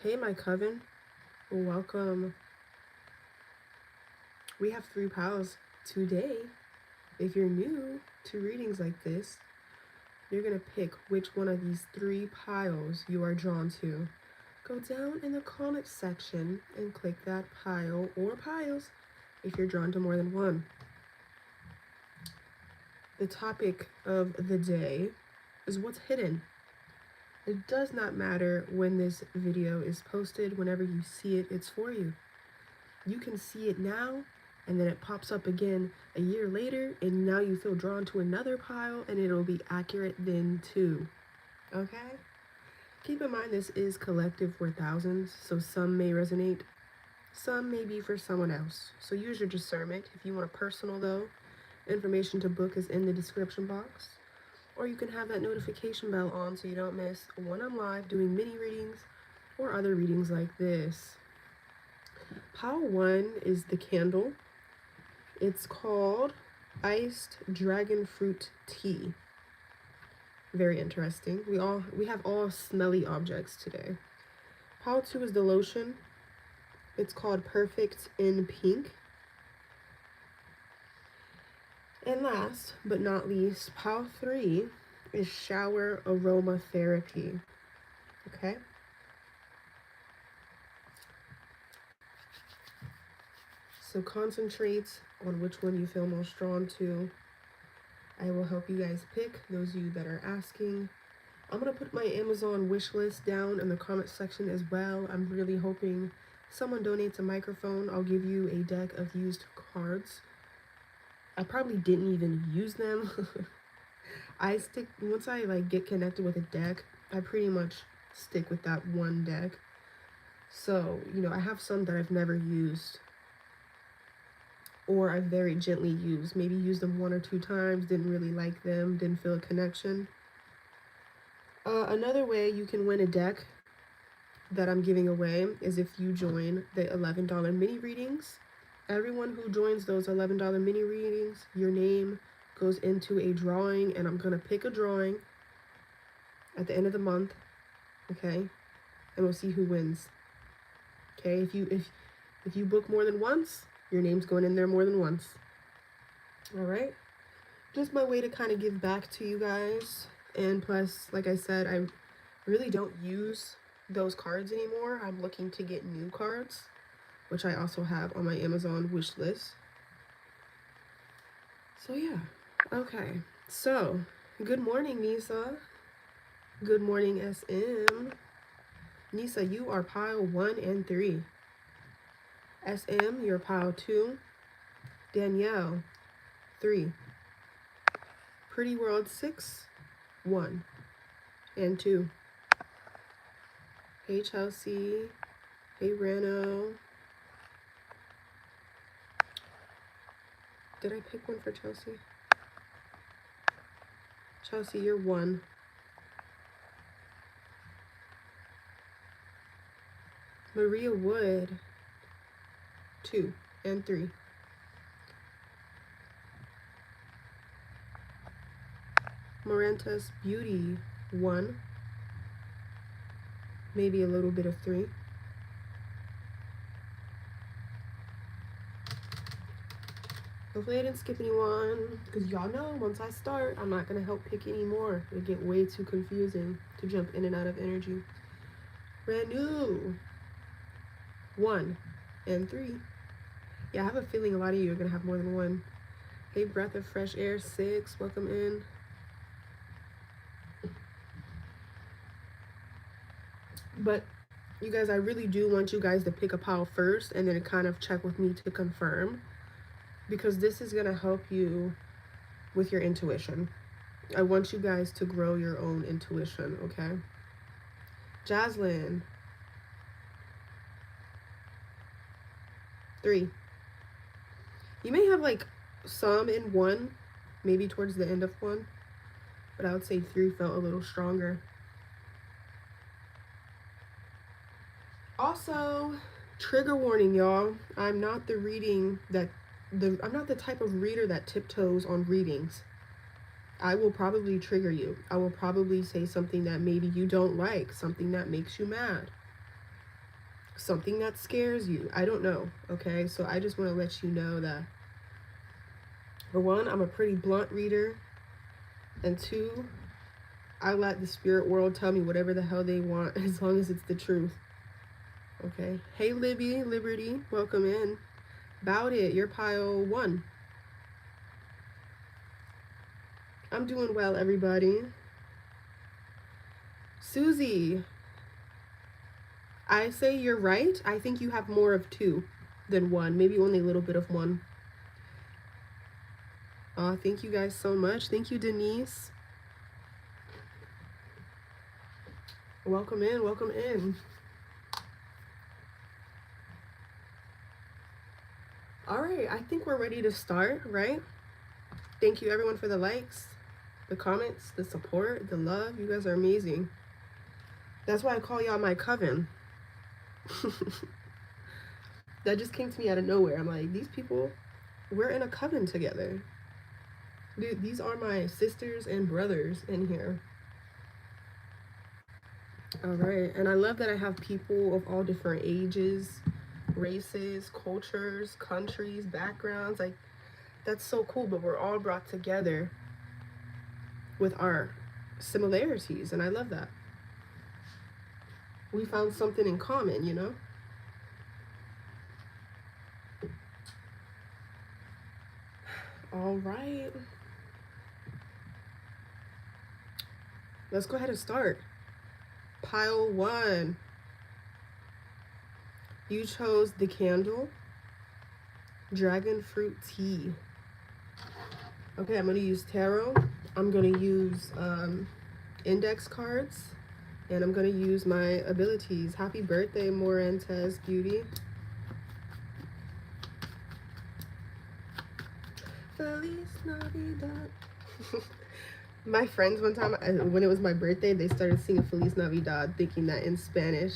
Hey, my coven. Welcome. We have 3 piles today. If you're new to readings like this, you're going to pick which one of these 3 piles you are drawn to. Go down in the comment section and click that pile or piles if you're drawn to more than one. The topic of the day is what's hidden. It does not matter when this video is posted. Whenever you see it, it's for you. You can see it now, and then it pops up again a year later, and now you feel drawn to another pile, and it'll be accurate then too. Okay? Keep in mind this is collective for thousands, so some may resonate, some may be for someone else. So use your discernment. If you want a personal though, information to book is in the description box. Or you can have that notification bell on so you don't miss when I'm live doing mini readings or other readings like this. Pile 1 is the candle. It's called Iced Dragon Fruit Tea. Very interesting. We have all smelly objects today. Pile 2 is the lotion. It's called Perfect in Pink. And last but not least, pile 3 is shower aromatherapy. Okay? So concentrate on which one you feel most drawn to. I will help you guys pick, those of you that are asking. I'm going to put my Amazon wish list down in the comment section as well. I'm really hoping someone donates a microphone. I'll give you a deck of used cards. I probably didn't even use them. Once I get connected with a deck, I pretty much stick with that one deck. So, I have some that I've never used, or I've very gently used. Maybe used them 1 or 2 times, didn't really like them, didn't feel a connection. Another way you can win a deck that I'm giving away is if you join the $11 mini readings. Everyone who joins those $11 mini readings, your name goes into a drawing, and I'm going to pick a drawing at the end of the month, okay? And we'll see who wins. Okay? If you book more than once, your name's going in there more than once. All right? Just my way to kind of give back to you guys. And plus, like I said, I really don't use those cards anymore. I'm looking to get new cards, which I also have on my Amazon wish list. So yeah, okay. So, good morning, Nisa. Good morning, SM. Nisa, you are pile 1 and 3. SM, you're pile 2. Danielle, 3. Pretty World 6, 1 and 2. Hey, Chelsea. Hey, Rano. Did I pick one for Chelsea? Chelsea, you're 1. Maria Wood, 2 and 3. Moranta's Beauty, 1. Maybe a little bit of 3. Hopefully I didn't skip anyone, because y'all know once I start, I'm not going to help pick anymore. It'll get way too confusing to jump in and out of energy. Ranu, 1 and 3. Yeah, I have a feeling a lot of you are going to have more than one. Hey, Breath of Fresh Air, 6, welcome in. But you guys, I really do want you guys to pick a pile first and then kind of check with me to confirm, because this is going to help you with your intuition. I want you guys to grow your own intuition, okay? Jaslyn, 3. You may have some in 1, maybe towards the end of 1, but I would say 3 felt a little stronger. Also, trigger warning, y'all. I'm not the type of reader that tiptoes on readings. I will probably trigger you. I will probably say something that maybe you don't like, something that makes you mad. something that scares you. I don't know, okay? So I just want to let you know that, for one, I'm a pretty blunt reader, and two, I let the spirit world tell me whatever the hell they want as long as it's the truth. Okay. Hey, Libby, Liberty, welcome in. About it, you're pile 1. I'm doing well, everybody. Susie, I say you're right. I think you have more of 2 than 1, maybe only a little bit of 1. Thank you guys so much. Thank you, Denise. Welcome in, welcome in. All right, I think we're ready to start, right? Thank you everyone for the likes, the comments, the support, the love. You guys are amazing. That's why I call y'all my coven. That just came to me out of nowhere. I'm like, these people, we're in a coven together. Dude, these are my sisters and brothers in here. All right, and I love that I have people of all different ages, races, cultures, countries, backgrounds. Like, that's so cool, but we're all brought together with our similarities, and I love that. We found something in common, you know? All right. Let's go ahead and start. Pile 1. You chose the candle, dragon fruit tea. Okay, I'm going to use tarot. I'm going to use index cards, and I'm going to use my abilities. Happy birthday, Morentes Beauty. Feliz Navidad. My friends one time, when it was my birthday, they started singing Feliz Navidad, thinking that in Spanish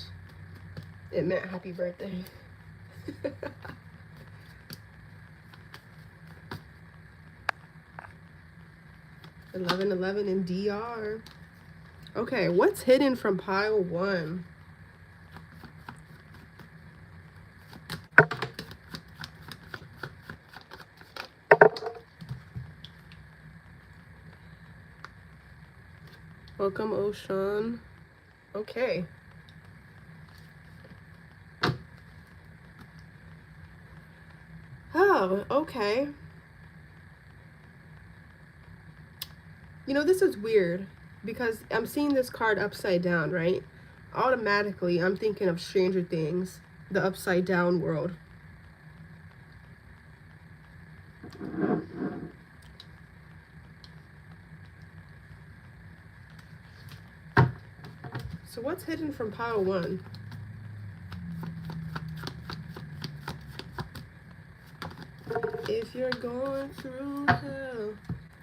it meant happy birthday. 11/11 in DR. Okay, what's hidden from pile 1? Welcome, Ocean. Okay. Oh, okay. You know, this is weird because I'm seeing this card upside down, right? Automatically, I'm thinking of Stranger Things, the upside down world. So what's hidden from pile 1? If you're going through hell,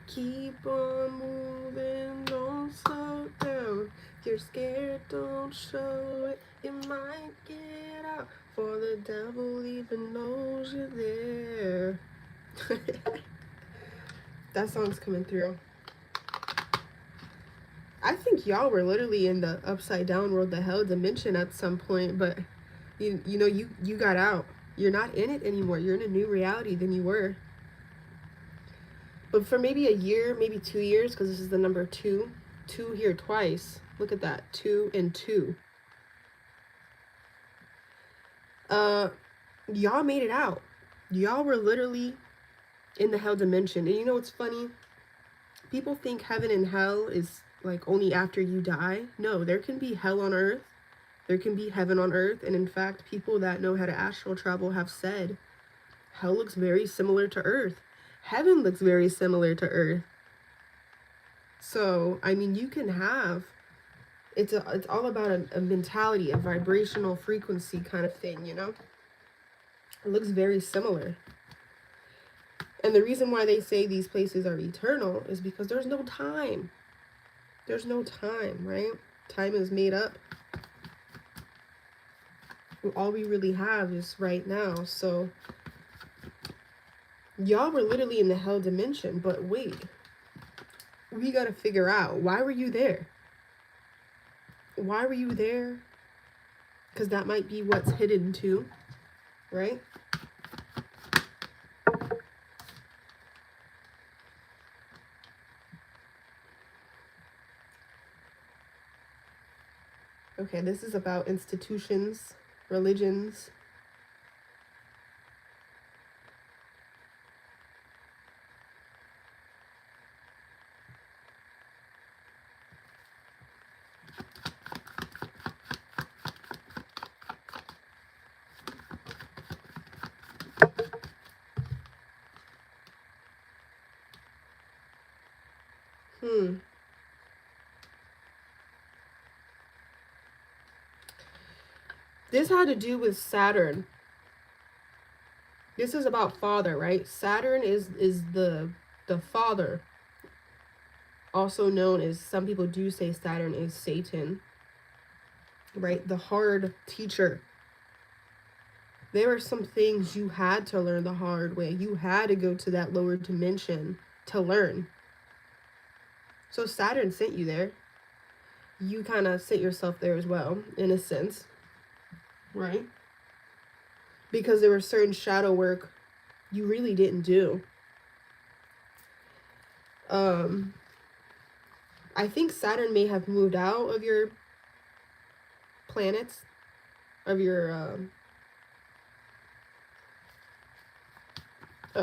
keep on moving, don't slow down. If you're scared, don't show it, it might get out, for the devil even knows you're there. That song's coming through. I think y'all were literally in the upside down world, the hell dimension at some point, but you know, you got out. You're not in it anymore. You're in a new reality than you were. But for maybe a year, maybe 2 years, because this is the number 2. 2 here twice. Look at that. 2 and 2. Y'all made it out. Y'all were literally in the hell dimension. And you know what's funny? People think heaven and hell is like only after you die. No, there can be hell on earth. There can be heaven on earth. And in fact, people that know how to astral travel have said hell looks very similar to earth. Heaven looks very similar to earth. So, I mean, you can have, it's all about a mentality, a vibrational frequency kind of thing, you know? It looks very similar. And the reason why they say these places are eternal is because there's no time. There's no time, right? Time is made up. All we really have is right now. So y'all were literally in the hell dimension, but wait, we got to figure out, why were you there? Why were you there? because that might be what's hidden too, right? Okay, this is about institutions, religions. This had to do with Saturn. This is about father, right? Saturn is the father. Also known as, some people do say Saturn is Satan, right? The hard teacher. There were some things you had to learn the hard way. You had to go to that lower dimension to learn. So Saturn sent you there. You kind of sent yourself there as well, in a sense, right? Because there was certain shadow work you really didn't do. I think Saturn may have moved out of your planets, of your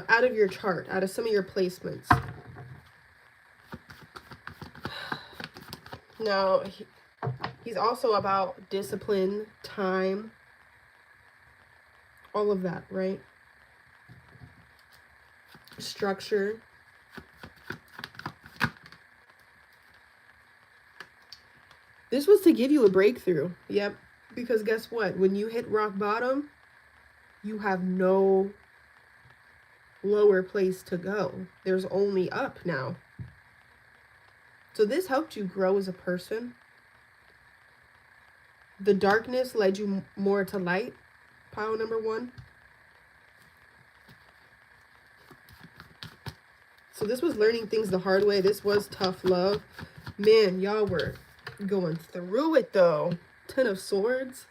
out of your chart, out of some of your placements. Now, he's also about discipline, time, all of that, right? Structure. This was to give you a breakthrough. Yep. Because guess what? When you hit rock bottom, you have no lower place to go. There's only up now. So this helped you grow as a person. The darkness led you more to light. Pile number 1. So this was learning things the hard way. This was tough love. Man, y'all were going through it though. 10 of Swords.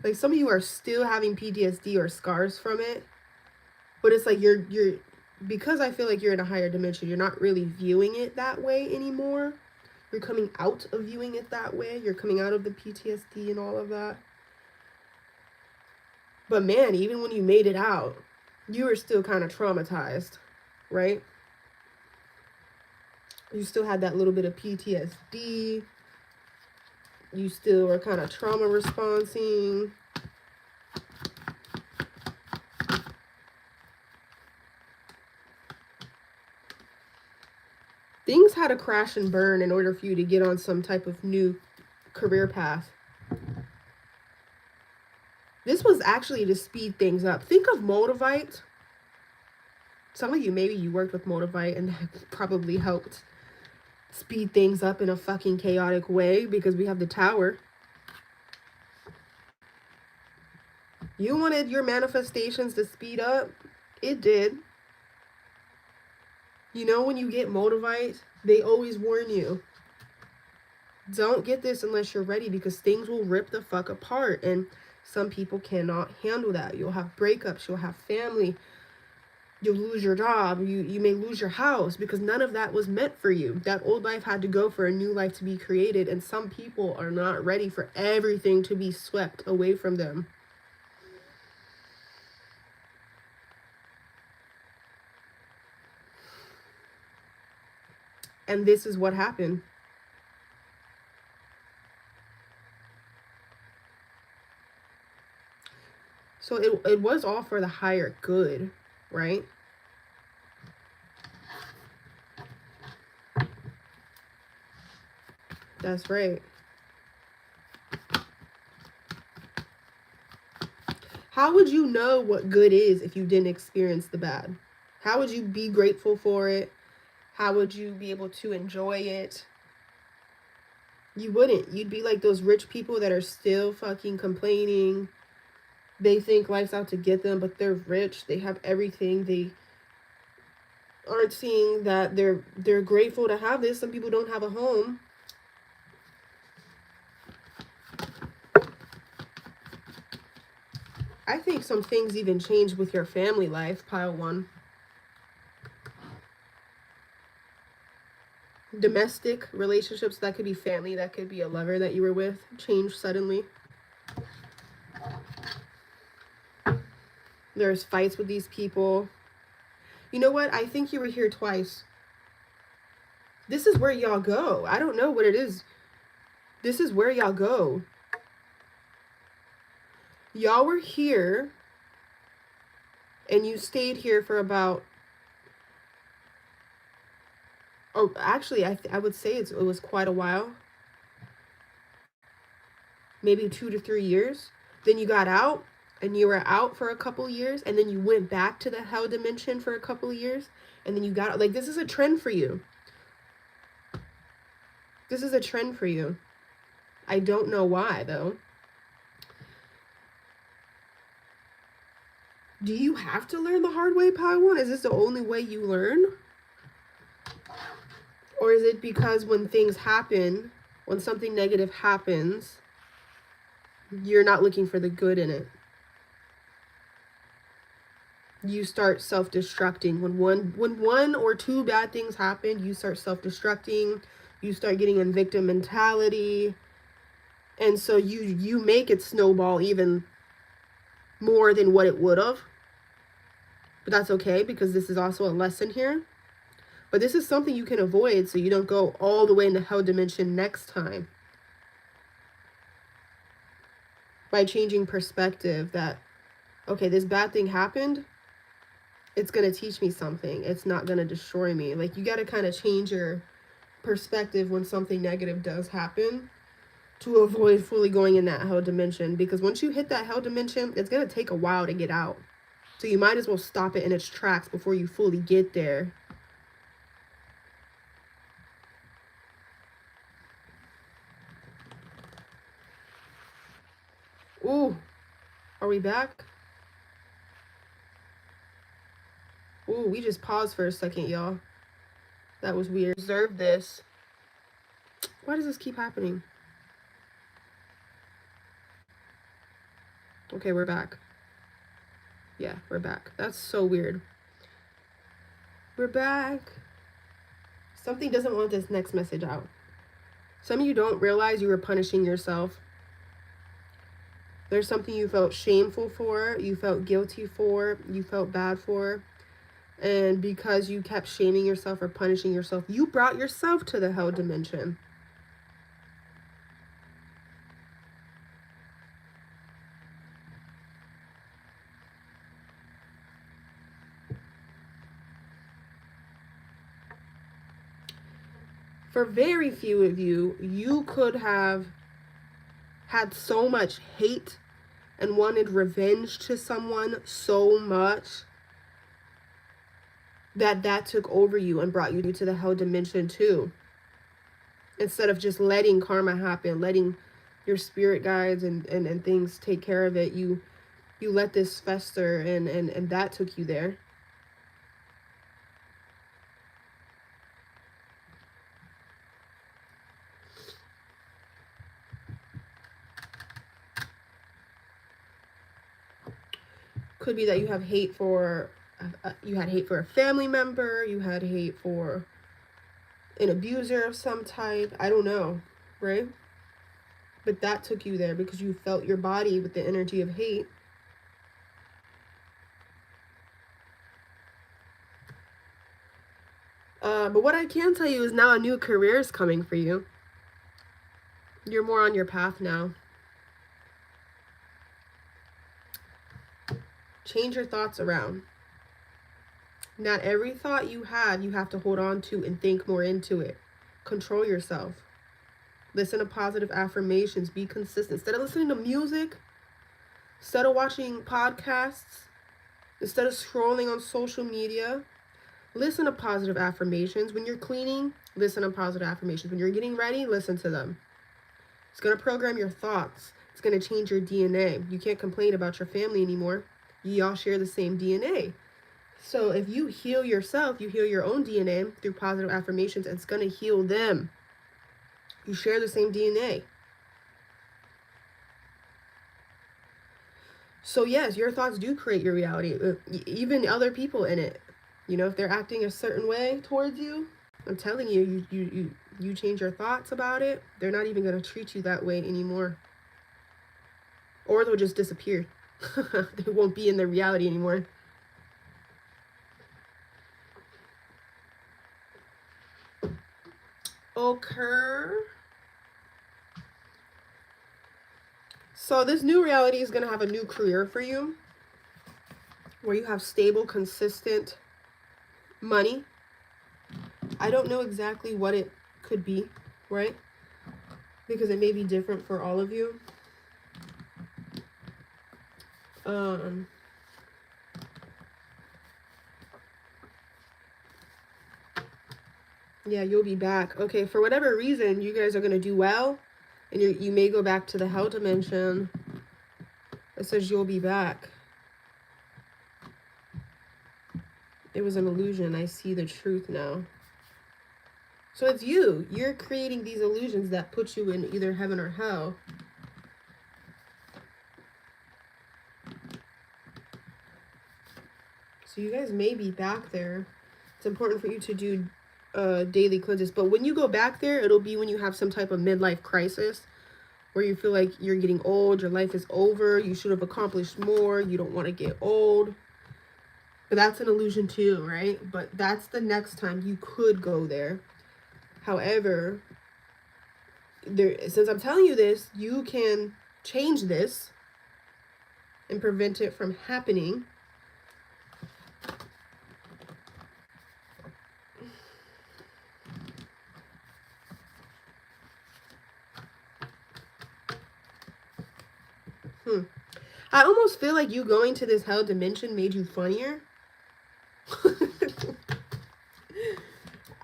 Like, some of you are still having PTSD or scars from it. But it's like you're because I feel like you're in a higher dimension, you're not really viewing it that way anymore. You're coming out of viewing it that way. You're coming out of the PTSD and all of that. But man, even when you made it out, you were still kind of traumatized, right? You still had that little bit of PTSD. You still were kind of trauma responding. Things had to crash and burn in order for you to get on some type of new career path. This was actually to speed things up. Think of Motivite. Some of you, maybe you worked with Motivite and that probably helped speed things up in a fucking chaotic way, because we have the Tower. You wanted your manifestations to speed up. It did. You know, when you get Motivite, they always warn you, don't get this unless you're ready, because things will rip the fuck apart. And some people cannot handle that. You'll have breakups. You'll have family. You'll lose your job. You may lose your house, because none of that was meant for you. That old life had to go for a new life to be created. And some people are not ready for everything to be swept away from them. And this is what happened. So it was all for the higher good, right? That's right. How would you know what good is if you didn't experience the bad? How would you be grateful for it? How would you be able to enjoy it? You wouldn't. You'd be like those rich people that are still fucking complaining. They think life's out to get them, but they're rich. They have everything. They aren't seeing that they're grateful to have this. Some people don't have a home. I think some things even change with your family life, pile one. Domestic relationships, that could be family, that could be a lover that you were with, change suddenly. There's fights with these people. You know what? I think you were here twice. This is where y'all go. I don't know what it is. This is where y'all go. Y'all were here and you stayed here for about, oh, actually, I would say it was quite a while. Maybe 2 to 3 years. Then you got out, and you were out for a couple years, and then you went back to the hell dimension for a couple years, and then you got, like, this is a trend for you. This is a trend for you. I don't know why, though. Do you have to learn the hard way, Padawan? Is this the only way you learn? Or is it because when things happen, when something negative happens, you're not looking for the good in it? You start self-destructing. When one or two bad things happen, you start self-destructing. You start getting in victim mentality. And so you make it snowball even more than what it would have. But that's okay, because this is also a lesson here. But this is something you can avoid so you don't go all the way in the hell dimension next time. By changing perspective that, okay, this bad thing happened. It's going to teach me something. It's not going to destroy me. Like, you got to kind of change your perspective when something negative does happen to avoid fully going in that hell dimension. Because once you hit that hell dimension, it's going to take a while to get out. So you might as well stop it in its tracks before you fully get there. Ooh, are we back? Ooh, we just paused for a second, y'all. That was weird. Observe this. Why does this keep happening? Okay, we're back. Yeah, we're back. That's so weird. We're back. Something doesn't want this next message out. Some of you don't realize you were punishing yourself. There's something you felt shameful for, you felt guilty for, you felt bad for. And because you kept shaming yourself or punishing yourself, you brought yourself to the hell dimension. For very few of you, you could have had so much hate and wanted revenge to someone so much that took over you and brought you to the hell dimension too. Instead of just letting karma happen, letting your spirit guides and things take care of it, you let this fester and that took you there. Could be that you have hate for, you had hate for a family member, you had hate for an abuser of some type, I don't know, right? But that took you there because you felt your body with the energy of hate. But what I can tell you is now a new career is coming for you. You're more on your path now. Change your thoughts around. Not every thought you had, you have to hold on to and think more into it. Control yourself. Listen to positive affirmations. Be consistent. Instead of listening to music, instead of watching podcasts, instead of scrolling on social media, listen to positive affirmations. When you're cleaning, listen to positive affirmations. When you're getting ready, listen to them. It's going to program your thoughts. It's going to change your DNA. You can't complain about your family anymore. You all share the same DNA. So if you heal yourself, you heal your own DNA through positive affirmations, it's going to heal them. You share the same DNA. So yes, your thoughts do create your reality, even other people in it. You know, if they're acting a certain way towards you, I'm telling you, you change your thoughts about it, they're not even going to treat you that way anymore. Or they'll just disappear. They won't be in their reality anymore. Okay. So this new reality is going to have a new career for you, where you have stable, consistent money. I don't know exactly what it could be, right? Because it may be different for all of you. Yeah, you'll be back. Okay, for whatever reason, you guys are going to do well. And you may go back to the hell dimension. It says you'll be back. It was an illusion. I see the truth now. So it's you. You're creating these illusions that put you in either heaven or hell. So you guys may be back there. It's important for you to do daily cleanses. But when you go back there, it'll be when you have some type of midlife crisis, where you feel like you're getting old, your life is over, you should have accomplished more, you don't want to get old. But that's an illusion too, right? But that's the next time you could go there. However, since I'm telling you this, you can change this and prevent it from happening. I almost feel like you going to this hell dimension made you funnier.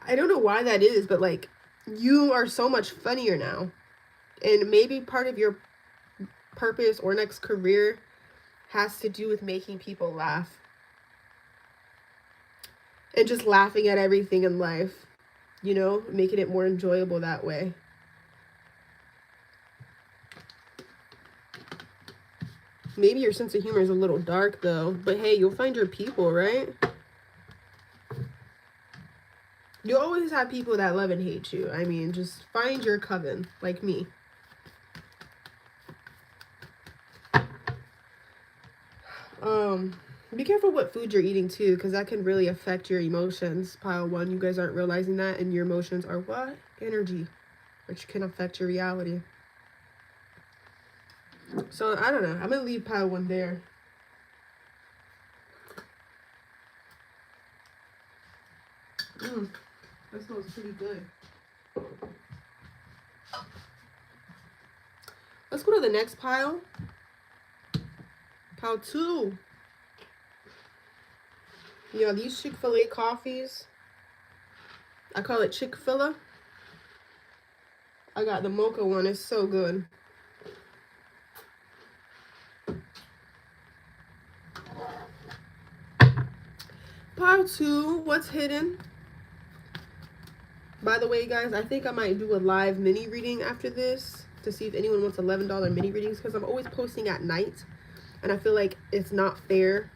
I don't know why that is, but like, you are so much funnier now. And maybe part of your purpose or next career has to do with making people laugh. And just laughing at everything in life. You know, making it more enjoyable that way. Maybe your sense of humor is a little dark though. But hey, you'll find your people, right? You always have people that love and hate you. I mean, just find your coven, like me. Be careful what food you're eating too, because that can really affect your emotions. Pile 1, you guys aren't realizing that, and your emotions are what? Energy, which can affect your reality. So, I don't know. I'm going to leave pile 1 there. That smells pretty good. Let's go to the next pile. Pile 2. Yeah, these Chick-fil-A coffees. I call it Chick-fil-A. I got the mocha one. It's so good. Pile 2. What's hidden? By the way, guys, I think I might do a live mini reading after this to see if anyone wants $11 mini readings, because I'm always posting at night. And I feel like it's not fair,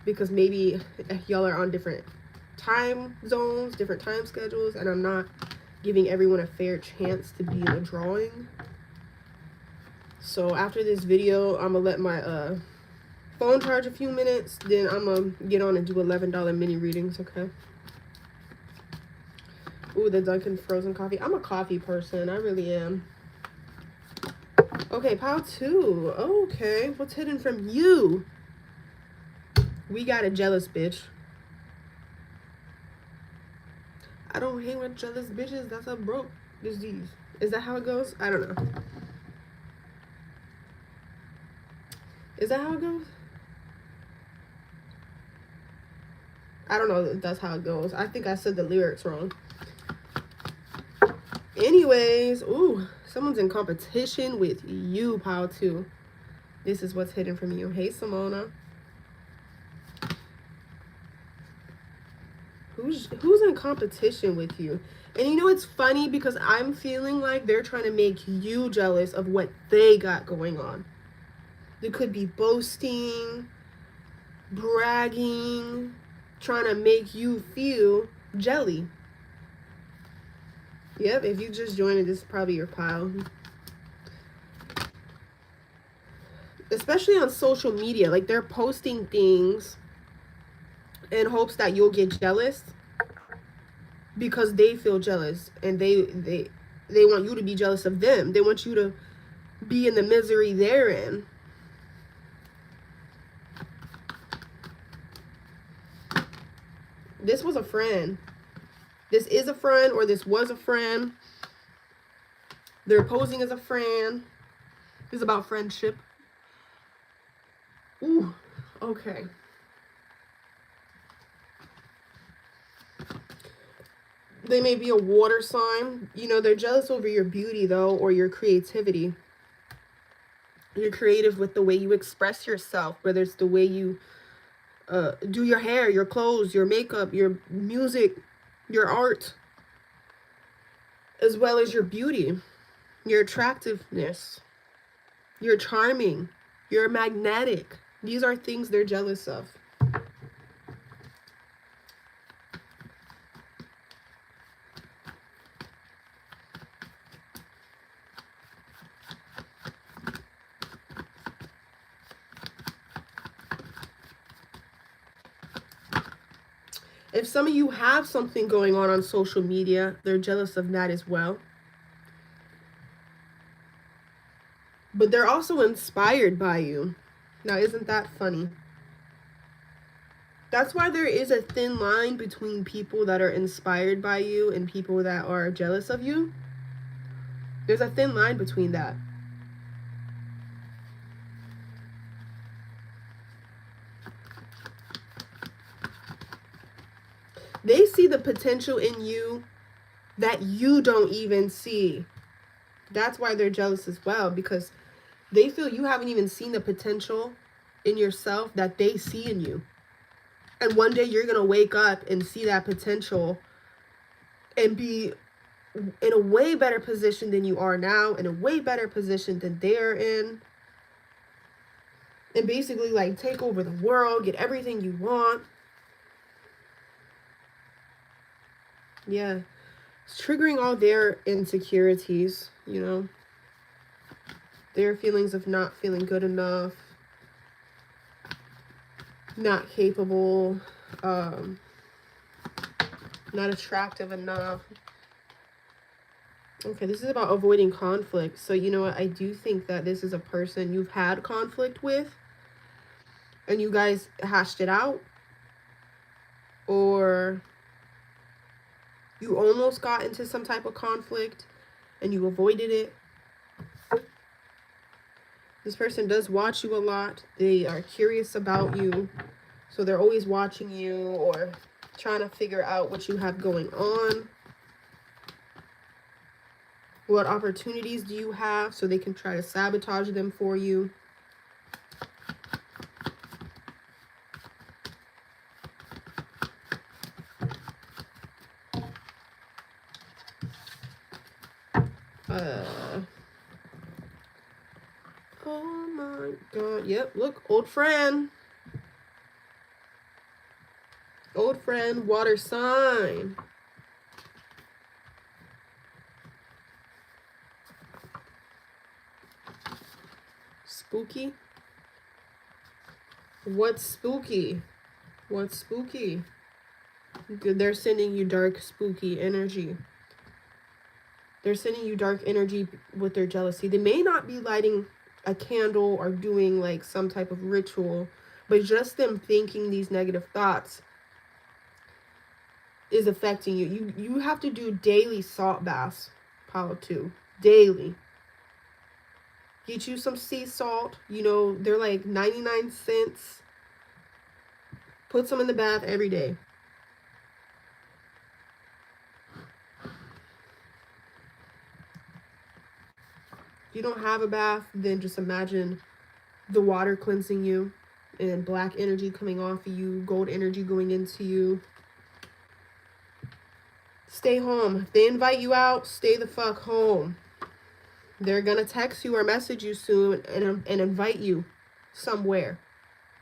because maybe y'all are on different time zones, different time schedules, and I'm not giving everyone a fair chance to be in a drawing. So after this video, I'm gonna let my phone charge a few minutes, then I'm gonna get on and do $11 mini readings, okay? Ooh, the Dunkin' frozen coffee. I'm a coffee person, I really am. Okay, pile 2. Okay, what's hidden from you? We got a jealous bitch. I don't hang with jealous bitches. That's a broke disease. Is that how it goes? I don't know. Is that how it goes? I don't know if that's how it goes. I think I said the lyrics wrong. Anyways, ooh, someone's in competition with you, pile 2. This is what's hidden from you. Hey, Simona. Who's in competition with you? And you know, it's funny because I'm feeling like they're trying to make you jealous of what they got going on. There could be boasting, bragging, trying to make you feel jelly. Yep, if you just joined it, this is probably your pile. Especially on social media, like they're posting things in hopes that you'll get jealous because they feel jealous, and they want you to be jealous of them. They want you to be in the misery they're in. This was a friend. This is a friend, or this was a friend. They're posing as a friend. This is about friendship. Ooh, okay. They may be a water sign. You know, they're jealous over your beauty, though, or your creativity. You're creative with the way you express yourself, whether it's the way you do your hair, your clothes, your makeup, your music, your art, as well as your beauty, your attractiveness. You're charming. You're magnetic. These are things they're jealous of. If some of you have something going on social media, they're jealous of that as well. But they're also inspired by you. Now, isn't that funny? That's why there is a thin line between people that are inspired by you and people that are jealous of you. There's a thin line between that. They see the potential in you that you don't even see. That's why they're jealous as well, because they feel you haven't even seen the potential in yourself that they see in you. And one day you're going to wake up and see that potential and be in a way better position than you are now, in a way better position than they're in. And basically, like, take over the world, get everything you want. Yeah. It's triggering all their insecurities, you know. Their feelings of not feeling good enough, not capable, not attractive enough. Okay, this is about avoiding conflict. So, you know what? I do think that this is a person you've had conflict with, and you guys hashed it out, or you almost got into some type of conflict and you avoided it. This person does watch you a lot. They are curious about you, so they're always watching you or trying to figure out what you have going on. What opportunities do you have, so they can try to sabotage them for you. Oh my god. Yep, look, old friend. Old friend, water sign. Spooky? What's spooky? What's spooky? Good, they're sending you dark, spooky energy. They're sending you dark energy with their jealousy. They may not be lighting a candle or doing like some type of ritual, but just them thinking these negative thoughts is affecting you. You have to do daily salt baths, pile 2. Daily. Get you some sea salt. You know, they're like 99 cents. Put some in the bath every day. If you don't have a bath, then just imagine the water cleansing you and black energy coming off of you, gold energy going into you. Stay home. If they invite you out, stay the fuck home. They're gonna text you or message you soon and invite you. somewhere.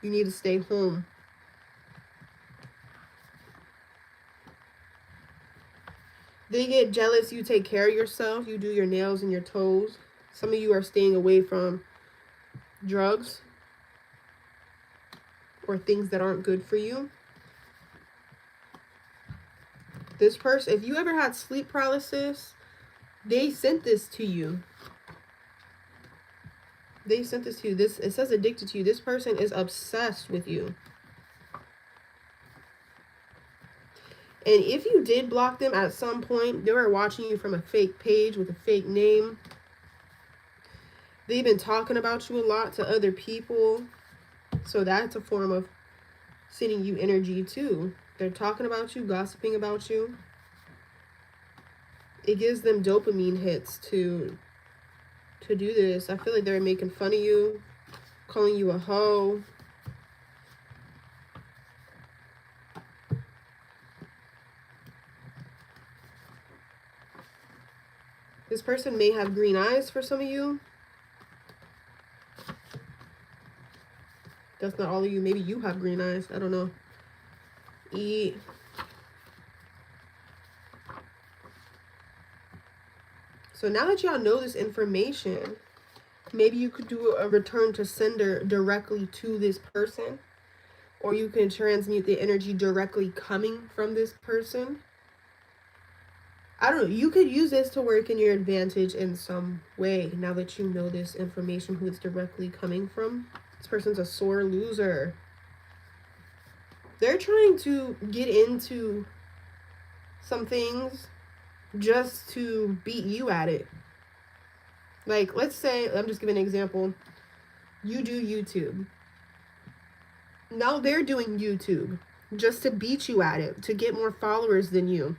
You need to stay home. They get jealous. You take care of yourself. You do your nails and your toes. Some of you are staying away from drugs or things that aren't good for you. This person, if you ever had sleep paralysis, they sent this to you. They sent this to you. This, it says addicted to you. This person is obsessed with you. And if you did block them at some point, they were watching you from a fake page with a fake name. They've been talking about you a lot to other people. So that's a form of sending you energy too. They're talking about you, gossiping about you. It gives them dopamine hits to do this. I feel like they're making fun of you, calling you a hoe. This person may have green eyes for some of you. That's not all of you. Maybe you have green eyes. I don't know. So now that y'all know this information, maybe you could do a return to sender directly to this person. Or you can transmute the energy directly coming from this person. I don't know. You could use this to work in your advantage in some way. Now that you know this information, who it's directly coming from. This person's a sore loser. They're trying to get into some things just to beat you at it. Like, let's say, I'm just giving an example. You do YouTube. Now they're doing YouTube just to beat you at it, to get more followers than you.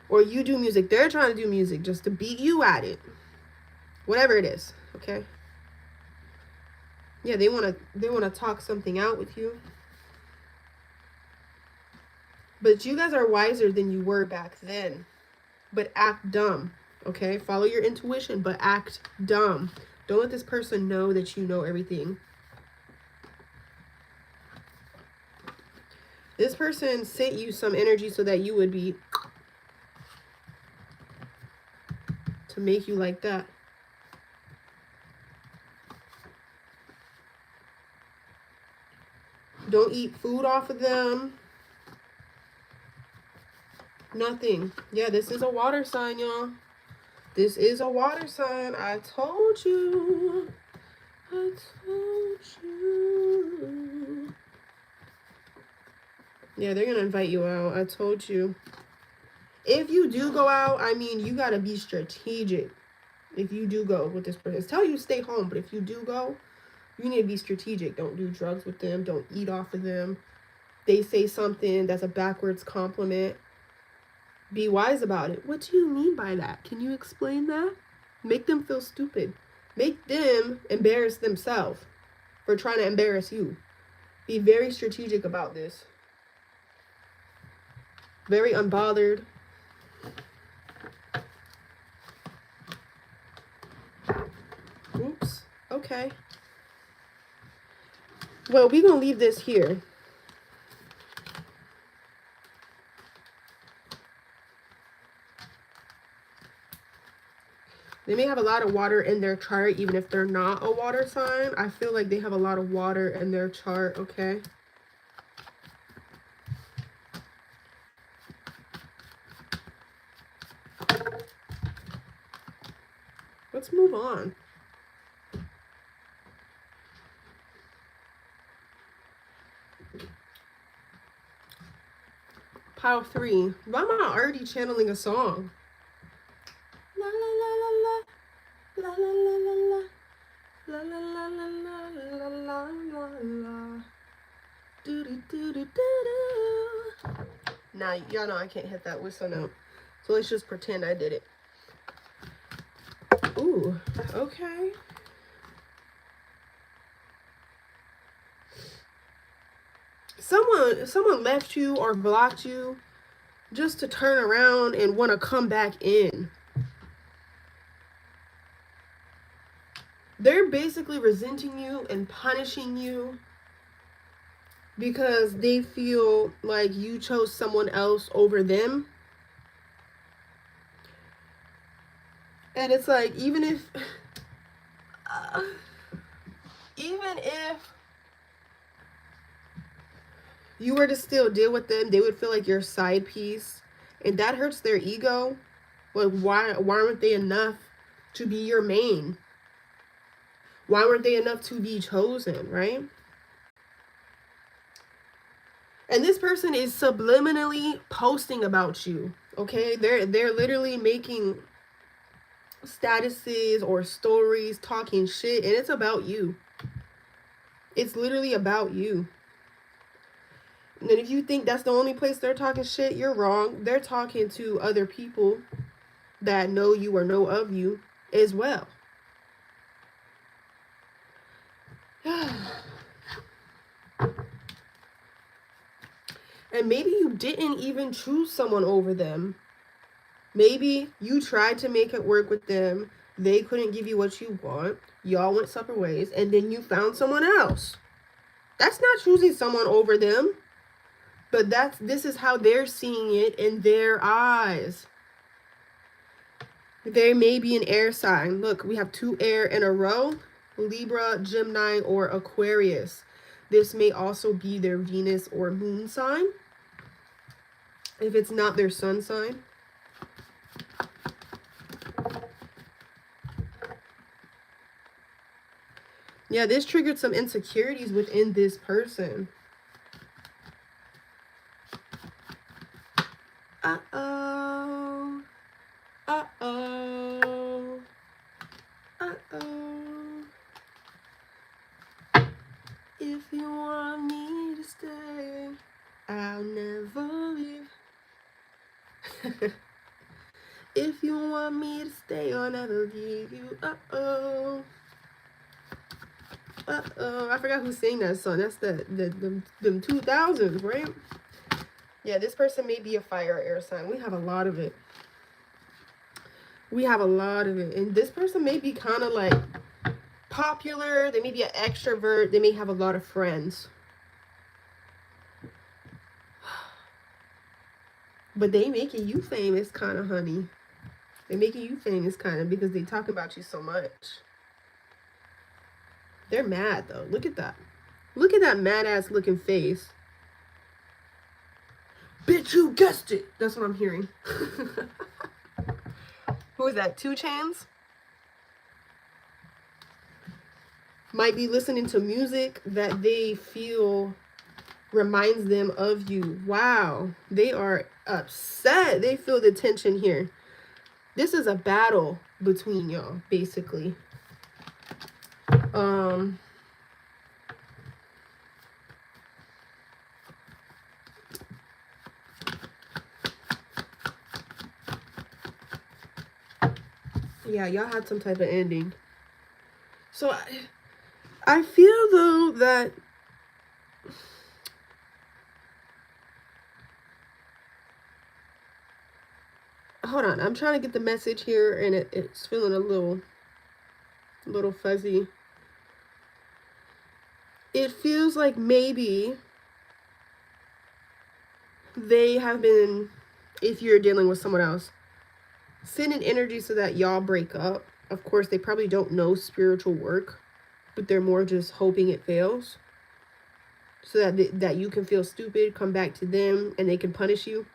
Or you do music. They're trying to do music just to beat you at it. Whatever it is, okay? Yeah, they want to talk something out with you. But you guys are wiser than you were back then. But act dumb, okay? Follow your intuition, but act dumb. Don't let this person know that you know everything. This person sent you some energy so that you would be... to make you like that. Don't eat food off of them. Nothing. Yeah, this is a water sign, y'all. This is a water sign. I told you. I told you. Yeah, they're going to invite you out. I told you. If you do go out, I mean, you got to be strategic. If you do go with this person. It's telling you to stay home, but if you do go, you need to be strategic. Don't do drugs with them. Don't eat off of them. They say something that's a backwards compliment. Be wise about it. What do you mean by that? Can you explain that? Make them feel stupid. Make them embarrass themselves for trying to embarrass you. Be very strategic about this. Very unbothered. Oops. Okay. Well, we're going to leave this here. They may have a lot of water in their chart, even if they're not a water sign. I feel like they have a lot of water in their chart, okay? Let's move on. Pile 3. Why am I already channeling a song? La la la la la la la la la la la la la la la la la. Do do do do do. Now y'all know I can't hit that whistle note, so let's just pretend I did it. Ooh, okay. Someone left you or blocked you just to turn around and want to come back in. They're basically resenting you and punishing you because they feel like you chose someone else over them. And it's like, even if you were to still deal with them, they would feel like your side piece, and that hurts their ego. Like, why weren't they enough to be your main? Why weren't they enough to be chosen, right? And this person is subliminally posting about you, okay? They're literally making statuses or stories talking shit, and it's about you. It's literally about you. And if you think that's the only place they're talking shit, you're wrong. They're talking to other people that know you or know of you as well. And maybe you didn't even choose someone over them. Maybe you tried to make it work with them. They couldn't give you what you want. Y'all went separate ways, and then you found someone else. That's not choosing someone over them. But this is how they're seeing it in their eyes. They may be an air sign. Look, we have 2 air in a row. Libra, Gemini, or Aquarius. This may also be their Venus or moon sign, if it's not their sun sign. Yeah, this triggered some insecurities within this person. Uh-oh. Uh-oh. Uh-oh. If you want me to stay, I'll never leave. If you want me to stay, I'll never leave you. Uh-oh. Uh-oh. I forgot who sang that song. That's them 2000s, right? Yeah, this person may be a fire or air sign. We have a lot of it. We have a lot of it. And this person may be kind of like popular. They may be an extrovert. They may have a lot of friends. But they making you famous, kind of, honey. They're making you famous, kind of, because they talk about you so much. They're mad, though. Look at that. Look at that mad-ass looking face. Bitch, you guessed it. That's what I'm hearing. Who is that? 2 Chainz? Might be listening to music that they feel reminds them of you. Wow. They are upset. They feel the tension here. This is a battle between y'all, basically. Yeah, y'all had some type of ending. So I feel, though, that hold on, I'm trying to get the message here, and it's feeling a little fuzzy. It feels like maybe they have been, if you're dealing with someone else, sending energy so that y'all break up. Of course, they probably don't know spiritual work, but they're more just hoping it fails, so that you can feel stupid, come back to them, and they can punish you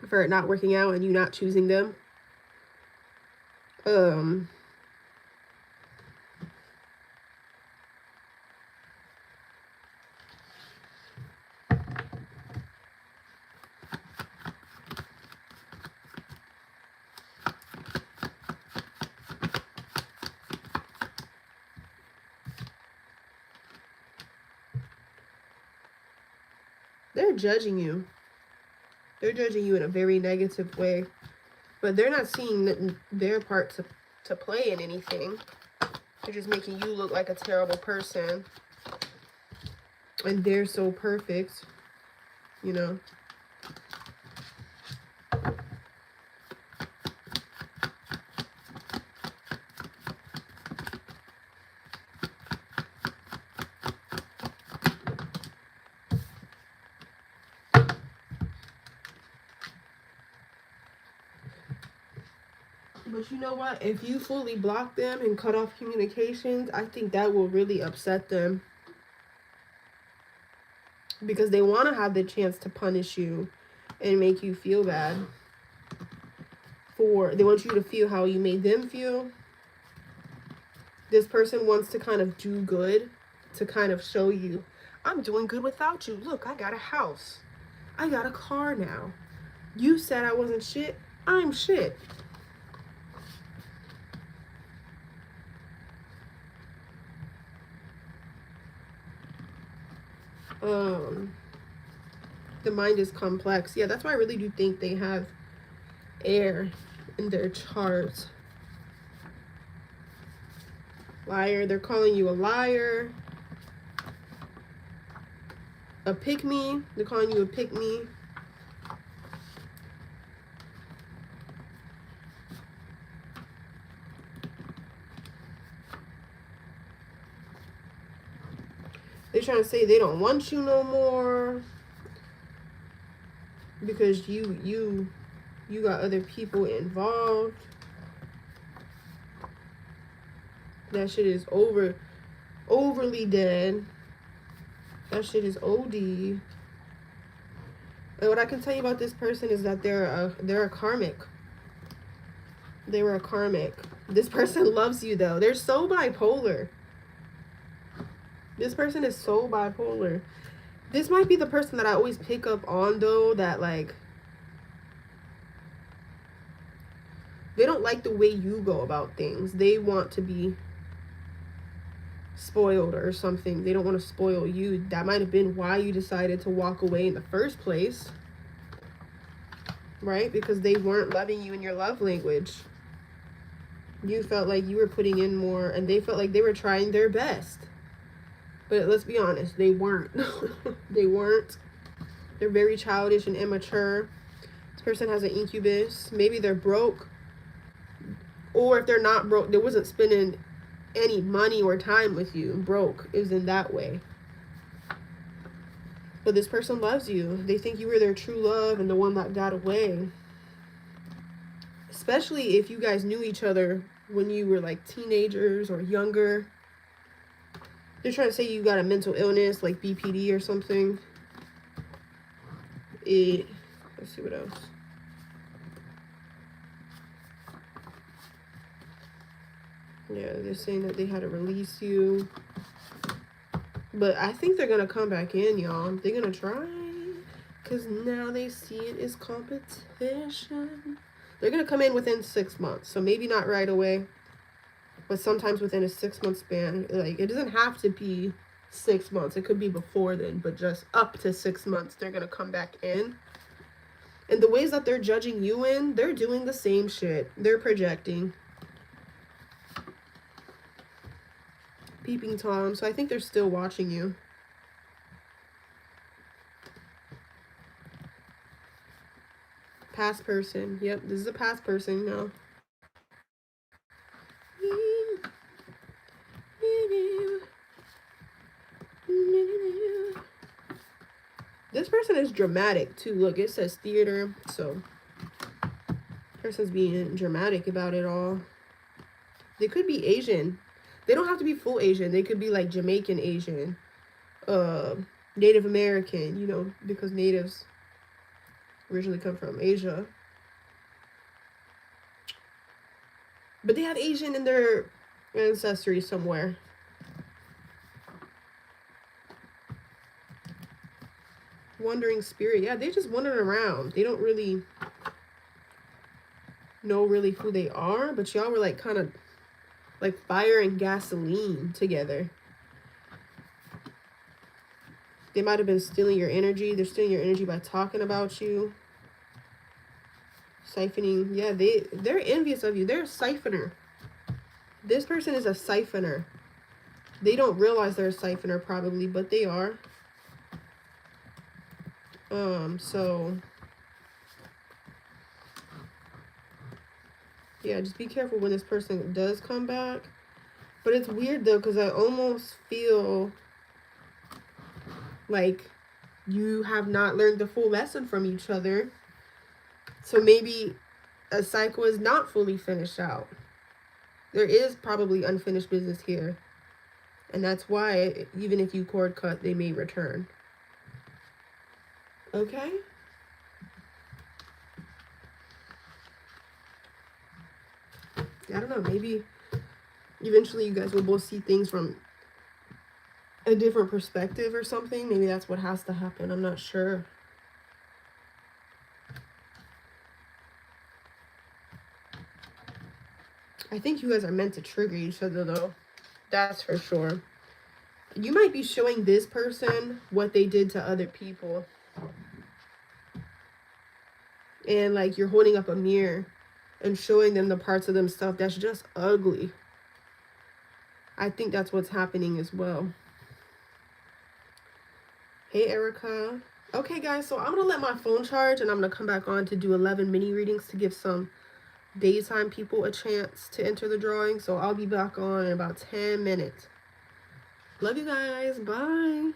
for it not working out and you not choosing them. They're judging you. They're judging you in a very negative way, but they're not seeing their part to play in anything. They're just making you look like a terrible person, and they're so perfect, you know. But you know what? If you fully block them and cut off communications, I think that will really upset them. Because they want to have the chance to punish you and make you feel bad. They want you to feel how you made them feel. This person wants to kind of do good, to kind of show you, I'm doing good without you. Look, I got a house. I got a car now. You said I wasn't shit. I'm shit. The mind is complex. Yeah, that's why I really do think they have air in their charts. Liar. They're calling you a liar. A pick-me. They're calling you a pick-me. They're trying to say they don't want you no more because you got other people involved. That shit is overly dead. That shit is OD. And what I can tell you about this person is that they're a karmic. They were a karmic. This person loves you though. They're so bipolar. This person is so bipolar. This might be the person that I always pick up on though, that like they don't like the way you go about things. They want to be spoiled or something. They don't want to spoil you. That might have been why you decided to walk away in the first place, right? Because they weren't loving you in your love language. You felt like you were putting in more, and they felt like they were trying their best. But let's be honest, they weren't. They weren't. They're very childish and immature. This person has an incubus. Maybe they're broke. Or if they're not broke, they wasn't spending any money or time with you. Broke is in that way. But this person loves you. They think you were their true love and the one that got away. Especially if you guys knew each other when you were like teenagers or younger. They're trying to say you got a mental illness like BPD or something. Let's see what else. Yeah, they're saying that they had to release you. But I think they're going to come back in, y'all. They're going to try. Because now they see it as competition. They're going to come in within 6 months. So maybe not right away. But sometimes within a 6-month span. Like, it doesn't have to be 6 months. It could be before then. But just up to 6 months, they're going to come back in. And the ways that they're judging you in, they're doing the same shit. They're projecting. Peeping Tom. So I think they're still watching you. Past person. Yep, this is a past person now. This person is dramatic too. Look, it says theater. So person's being dramatic about it all. They could be Asian. They don't have to be full Asian. They could be like Jamaican Asian. Native American, you know, because natives originally come from Asia. But they have Asian in their ancestry somewhere. Wandering spirit. Yeah, they're just wandering around. They don't really know who they are. But y'all were like kind of like fire and gasoline together. They might have been stealing your energy. They're stealing your energy by talking about you. Siphoning. Yeah, they're envious of you. They're a siphoner. This person is a siphoner. They don't realize they're a siphoner probably, but they are. So yeah, just be careful when this person does come back. But it's weird though, because I almost feel like you have not learned the full lesson from each other. So maybe a cycle is not fully finished out. There is probably unfinished business here. And that's why, even if you cord cut, they may return. Okay? I don't know, maybe eventually you guys will both see things from a different perspective or something. Maybe that's what has to happen. I'm not sure. I think you guys are meant to trigger each other, though. That's for sure. You might be showing this person what they did to other people. And, like, you're holding up a mirror and showing them the parts of themselves that's just ugly. I think that's what's happening as well. Hey, Erica. Okay, guys, so I'm going to let my phone charge, and I'm going to come back on to do 11 mini readings to give some daytime people a chance to enter the drawing. So I'll be back on in about 10 minutes. Love you guys. Bye.